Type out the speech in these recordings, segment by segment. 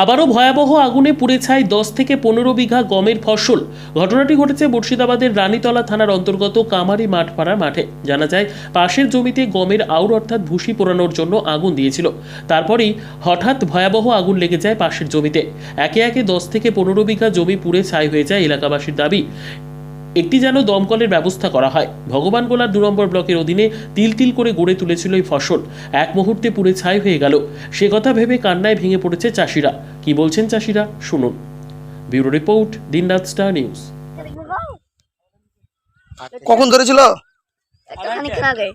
আবারও ভয়াবহ আগুনে পুড়ে ছাই 10 থেকে 15 বিঘা গমের ফসল। ঘটনাটি ঘটেছে মুর্শিদাবাদের রানীতলা থানার অন্তর্গত কামারি মাঠপাড়া মাঠে। জানা যায়, পাশের জমিতে গমের আউর অর্থাৎ ভুসি পোড়ানোর জন্য আগুন দিয়েছিল। তারপরেই হঠাৎ ভয়াবহ আগুন লেগে যায় পাশের জমিতে। একে একে 10 থেকে 15 বিঘা জমি পুড়ে ছাই হয়ে যায়। এলাকাবাসীর দাবি, একটি যেন দমকলের ব্যবস্থা করা হয়। ভগবানগোলার 2 নম্বর ব্লকের অধীনে তিল তিল করে গড়ে তুলেছিল এই ফসল, এক মুহূর্তে পুড়ে ছাই হয়ে গেল। সে কথা ভেবে কান্নায় ভেঙে পড়েছে চাষিরা। কি বলছেন চাষিরা, শুনুন। ব্যুরো রিপোর্ট, দিনরাত স্টার নিউজ। কখন ধরেছিল? খানিকক্ষণ আগে।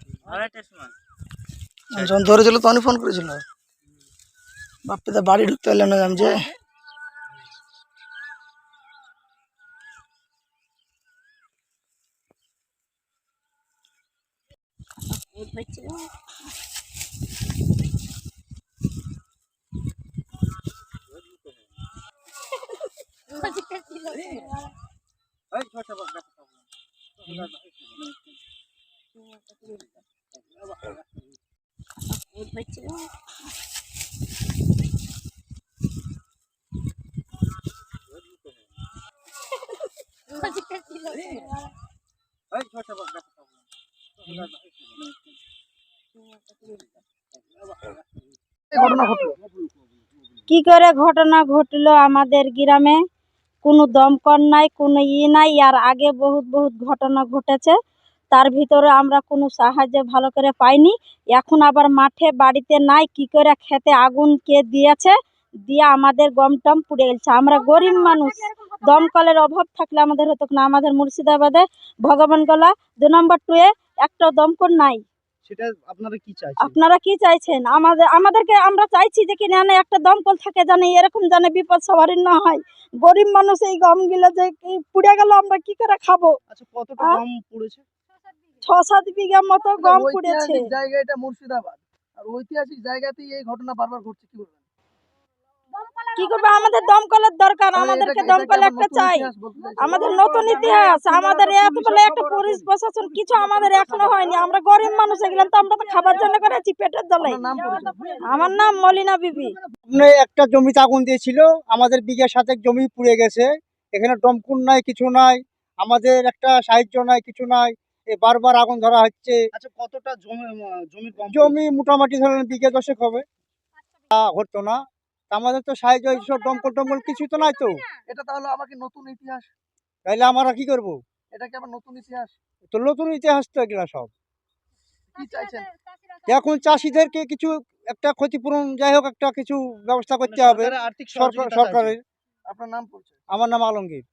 যখন ধরেছিল তখনই ফোন করেছিল। বাপ্পিদা বাড়ি ঢুকতে পারলাম না আমি যে। কি করে ঘটনা ঘটলো আমাদের গ্রামে? কোনো দমকল নাই, কোনো নাই। আর আগে বহুত বহুত ঘটনা ঘটেছে, তার ভিতরে আমরা কোনো সাহায্য ভালো করে পাইনি। এখন আবার মাঠে বাড়িতে নাই, কি করে খেতে আগুন কে দিয়েছে, দিয়ে আমাদের গম টম পুড়ে গেছে। আমরা গরিব মানুষ, দমকলের অভাব থাকলে আমাদের হতো না। আমাদের মুর্শিদাবাদে ভগবানগোলা 2 নম্বর 2 এ একটা দমকল নাই। সেটা আপনারা কি চাইছেন? আপনারা কি চাইছেন? আমাদেরকে আমরা চাইছি যে কি না একটা দমকল থাকে, জানি এরকম জানে বিপদ সবারই না হয়। গরিব মানুষ এই গমগুলো যে পুড়ে গেল, আমরা কি করে খাবো? আচ্ছা, কতটা গম পুড়েছে? 6-7 বিঘা মতো গম পুড়েছে। ঐতিহাসিক জায়গা এটা মুর্শিদাবাদ, আর ঐতিহাসিক জায়গাতেই এই ঘটনা বারবার ঘটছে, কি করবেন? কি করবো? আমাদের দমকলের দরকার, আমাদেরকে দমকল একটা চাই। আমাদের নতুন ইতিহাস, আমাদের এত বলে একটা পুলিশ প্রশাসন কিছু আমাদের এখনো হয়নি। আমরা গরিব মানুষ, এগুলো তো আমরা তো খাবার জন্য করেছি, পেটের জ্বালাই। আমার নাম মলিনা বিবি। একটা জমিতে আগুন দিয়েছিল, আমাদের বিঘা 7 জমি পুড়ে গেছে। এখানে দমকল নাই, কিছু নাই, আমাদের একটা সাহায্য নাই, কিছু নাই। বারবার আগুন ধরা হচ্ছে। আচ্ছা, কতটা জমি মোটামুটি ধরেন বিঘা 10 হবে, হতো না। তা আমাদের তো সাহায্য এইসব দমকল টমকল কিছু তো নাই তো। এটা তাহলে আমাকে নতুন ইতিহাস, তাইলে আমরা কি করব? এটা কি আবার নতুন ইতিহাস? তো নতুন ইতিহাস তো এগুলা সব। কি চাইছেন? এখন চাষিদেরকে কিছু একটা ক্ষতিপূরণ, যাই হোক একটা কিছু ব্যবস্থা করতে হবে আর্থিক সরকারের। আপনার নাম পরিচয়? আমার নাম আলমগীর।